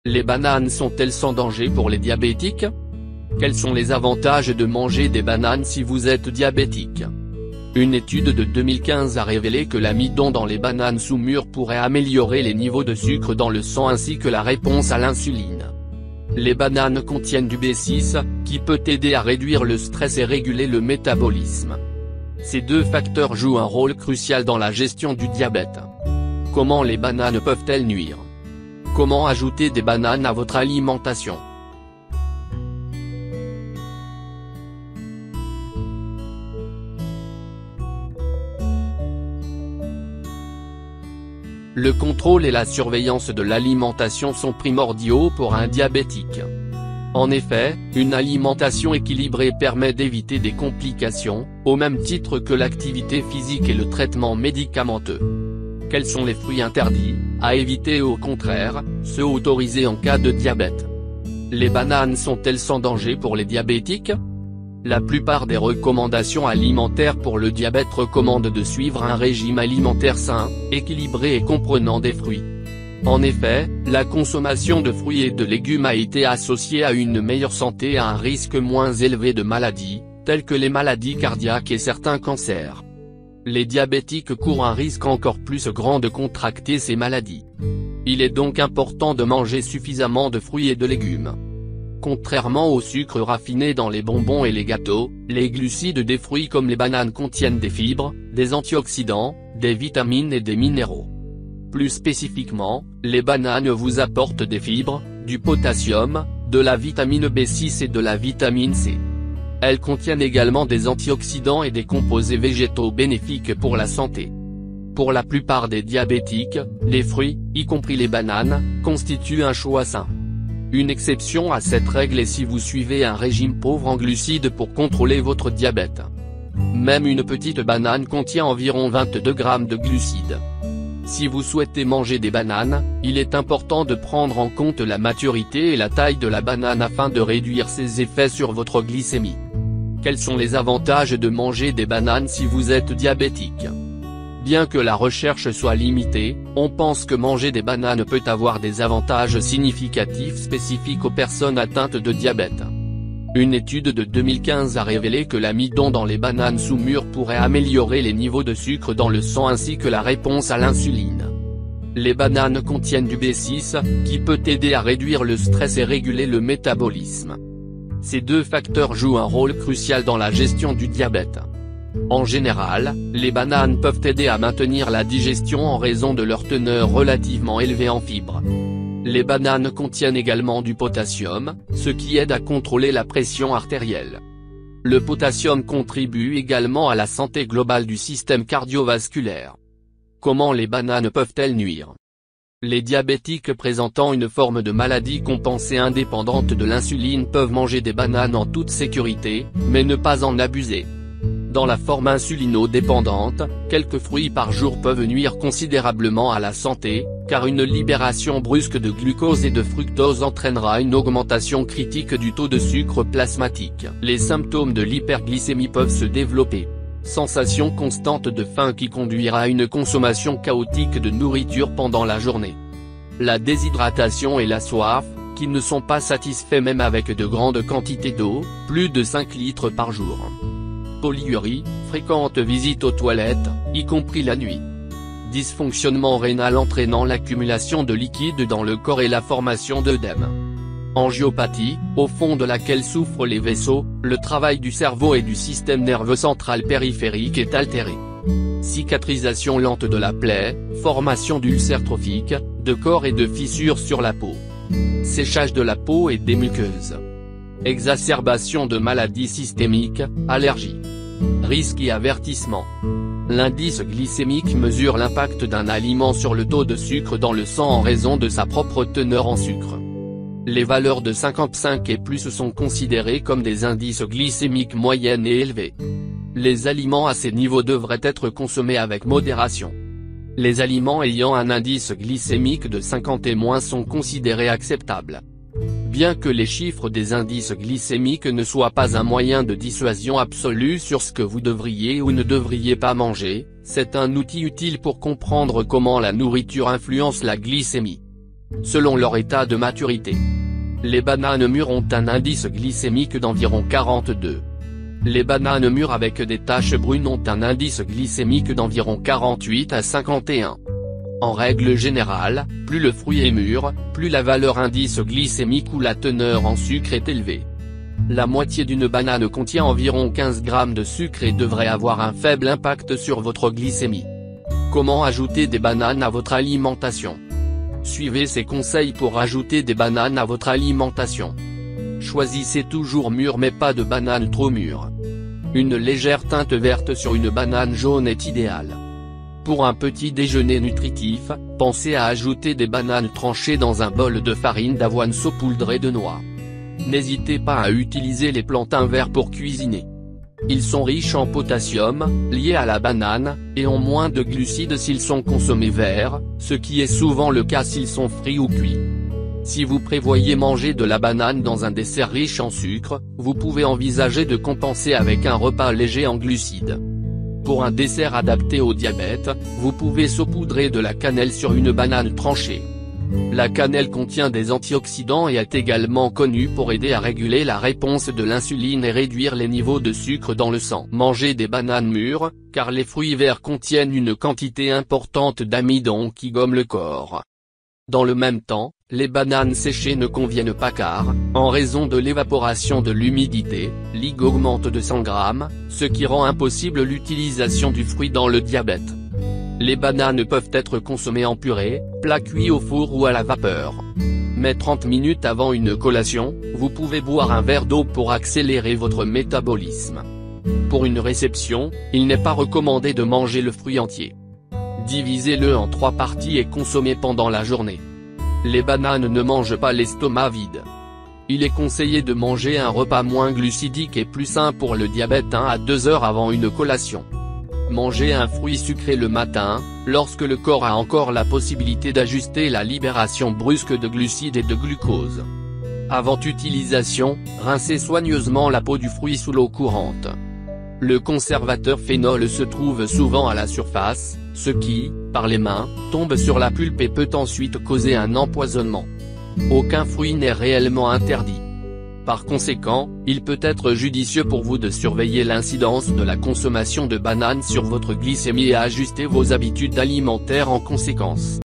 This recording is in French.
Les bananes sont-elles sans danger pour les diabétiques? Quels sont les avantages de manger des bananes si vous êtes diabétique? Une étude de 2015 a révélé que l'amidon dans les bananes sous mûres pourrait améliorer les niveaux de sucre dans le sang ainsi que la réponse à l'insuline. Les bananes contiennent du B6, qui peut aider à réduire le stress et réguler le métabolisme. Ces deux facteurs jouent un rôle crucial dans la gestion du diabète. Comment les bananes peuvent-elles nuire? Comment ajouter des bananes à votre alimentation? Le contrôle et la surveillance de l'alimentation sont primordiaux pour un diabétique. En effet, une alimentation équilibrée permet d'éviter des complications, au même titre que l'activité physique et le traitement médicamenteux. Quels sont les fruits interdits, à éviter et au contraire, ceux autorisés en cas de diabète? Les bananes sont-elles sans danger pour les diabétiques? La plupart des recommandations alimentaires pour le diabète recommandent de suivre un régime alimentaire sain, équilibré et comprenant des fruits. En effet, la consommation de fruits et de légumes a été associée à une meilleure santé et à un risque moins élevé de maladies, telles que les maladies cardiaques et certains cancers. Les diabétiques courent un risque encore plus grand de contracter ces maladies. Il est donc important de manger suffisamment de fruits et de légumes. Contrairement au sucre raffiné dans les bonbons et les gâteaux, les glucides des fruits comme les bananes contiennent des fibres, des antioxydants, des vitamines et des minéraux. Plus spécifiquement, les bananes vous apportent des fibres, du potassium, de la vitamine B6 et de la vitamine C. Elles contiennent également des antioxydants et des composés végétaux bénéfiques pour la santé. Pour la plupart des diabétiques, les fruits, y compris les bananes, constituent un choix sain. Une exception à cette règle est si vous suivez un régime pauvre en glucides pour contrôler votre diabète. Même une petite banane contient environ 22 grammes de glucides. Si vous souhaitez manger des bananes, il est important de prendre en compte la maturité et la taille de la banane afin de réduire ses effets sur votre glycémie. Quels sont les avantages de manger des bananes si vous êtes diabétique? Bien que la recherche soit limitée, on pense que manger des bananes peut avoir des avantages significatifs spécifiques aux personnes atteintes de diabète. Une étude de 2015 a révélé que l'amidon dans les bananes sous mûres pourrait améliorer les niveaux de sucre dans le sang ainsi que la réponse à l'insuline. Les bananes contiennent du B6, qui peut aider à réduire le stress et réguler le métabolisme. Ces deux facteurs jouent un rôle crucial dans la gestion du diabète. En général, les bananes peuvent aider à maintenir la digestion en raison de leur teneur relativement élevée en fibres. Les bananes contiennent également du potassium, ce qui aide à contrôler la pression artérielle. Le potassium contribue également à la santé globale du système cardiovasculaire. Comment les bananes peuvent-elles nuire? Les diabétiques présentant une forme de maladie compensée indépendante de l'insuline peuvent manger des bananes en toute sécurité, mais ne pas en abuser. Dans la forme insulino-dépendante, quelques fruits par jour peuvent nuire considérablement à la santé, car une libération brusque de glucose et de fructose entraînera une augmentation critique du taux de sucre plasmatique. Les symptômes de l'hyperglycémie peuvent se développer. Sensation constante de faim qui conduira à une consommation chaotique de nourriture pendant la journée. La déshydratation et la soif, qui ne sont pas satisfaits même avec de grandes quantités d'eau, plus de 5 litres par jour. Polyurie, fréquente visite aux toilettes, y compris la nuit. Dysfonctionnement rénal entraînant l'accumulation de liquide dans le corps et la formation d'œdème. Angiopathie, au fond de laquelle souffrent les vaisseaux, le travail du cerveau et du système nerveux central périphérique est altéré. Cicatrisation lente de la plaie, formation d'ulcères trophiques, de corps et de fissures sur la peau. Séchage de la peau et des muqueuses. Exacerbation de maladies systémiques, allergies. Risques et avertissements. L'indice glycémique mesure l'impact d'un aliment sur le taux de sucre dans le sang en raison de sa propre teneur en sucre. Les valeurs de 55 et plus sont considérées comme des indices glycémiques moyennes et élevés. Les aliments à ces niveaux devraient être consommés avec modération. Les aliments ayant un indice glycémique de 50 et moins sont considérés acceptables. Bien que les chiffres des indices glycémiques ne soient pas un moyen de dissuasion absolue sur ce que vous devriez ou ne devriez pas manger, c'est un outil utile pour comprendre comment la nourriture influence la glycémie. selon leur état de maturité. Les bananes mûres ont un indice glycémique d'environ 42. Les bananes mûres avec des taches brunes ont un indice glycémique d'environ 48 à 51. En règle générale, plus le fruit est mûr, plus la valeur indice glycémique ou la teneur en sucre est élevée. La moitié d'une banane contient environ 15 grammes de sucre et devrait avoir un faible impact sur votre glycémie. Comment ajouter des bananes à votre alimentation? Suivez ces conseils pour ajouter des bananes à votre alimentation. Choisissez toujours mûres mais pas de bananes trop mûres. Une légère teinte verte sur une banane jaune est idéale. Pour un petit déjeuner nutritif, pensez à ajouter des bananes tranchées dans un bol de farine d'avoine saupoudrée de noix. N'hésitez pas à utiliser les plantains verts pour cuisiner. Ils sont riches en potassium, liés à la banane, et ont moins de glucides s'ils sont consommés verts, ce qui est souvent le cas s'ils sont frits ou cuits. Si vous prévoyez manger de la banane dans un dessert riche en sucre, vous pouvez envisager de compenser avec un repas léger en glucides. Pour un dessert adapté au diabète, vous pouvez saupoudrer de la cannelle sur une banane tranchée. La cannelle contient des antioxydants et est également connue pour aider à réguler la réponse de l'insuline et réduire les niveaux de sucre dans le sang. Mangez des bananes mûres, car les fruits verts contiennent une quantité importante d'amidon qui gomme le corps. Dans le même temps, les bananes séchées ne conviennent pas car, en raison de l'évaporation de l'humidité, l'IG augmente de 100 grammes, ce qui rend impossible l'utilisation du fruit dans le diabète. Les bananes peuvent être consommées en purée, plat cuit au four ou à la vapeur. Mais 30 minutes avant une collation, vous pouvez boire un verre d'eau pour accélérer votre métabolisme. Pour une réception, il n'est pas recommandé de manger le fruit entier. Divisez-le en 3 parties et consommez pendant la journée. Les bananes ne mangent pas l'estomac vide. Il est conseillé de manger un repas moins glucidique et plus sain pour le diabète 1 à 2 heures avant une collation. Mangez un fruit sucré le matin, lorsque le corps a encore la possibilité d'ajuster la libération brusque de glucides et de glucose. Avant utilisation, rincez soigneusement la peau du fruit sous l'eau courante. Le conservateur phénol se trouve souvent à la surface, ce qui, par les mains, tombe sur la pulpe et peut ensuite causer un empoisonnement. Aucun fruit n'est réellement interdit. Par conséquent, il peut être judicieux pour vous de surveiller l'incidence de la consommation de bananes sur votre glycémie et ajuster vos habitudes alimentaires en conséquence.